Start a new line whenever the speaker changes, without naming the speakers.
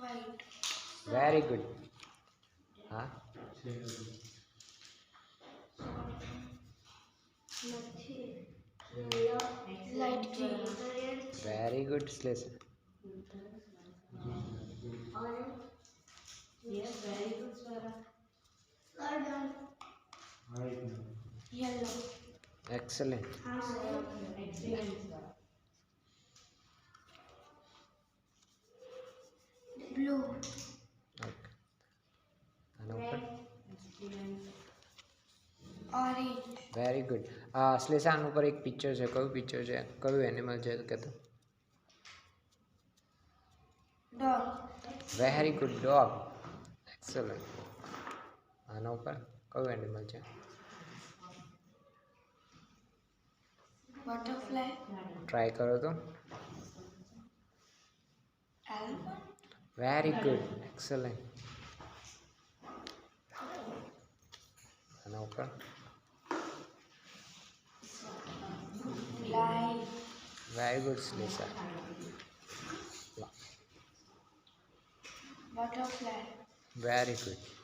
White.
Very good. Huh?
Light green.
Very good, Slesa.
Yes, very good, Swara. Yellow.
Excellent.
Excellent. Blue.
Okay. And open.
Orange.
Very good. Shlesha આના ઉપર એક picture છે. કયું picture છે? કયું animal છે કહેતો?
Dog.
Very good, dog. Excellent. આના ઉપર કયું એનિમલ છે?
Butterfly.
ટ્રાય કરો તો.
Elephant.
Very good, excellent. આના ઉપર
Lion.
Very good, Shlesha.
Butterfly.
Very good.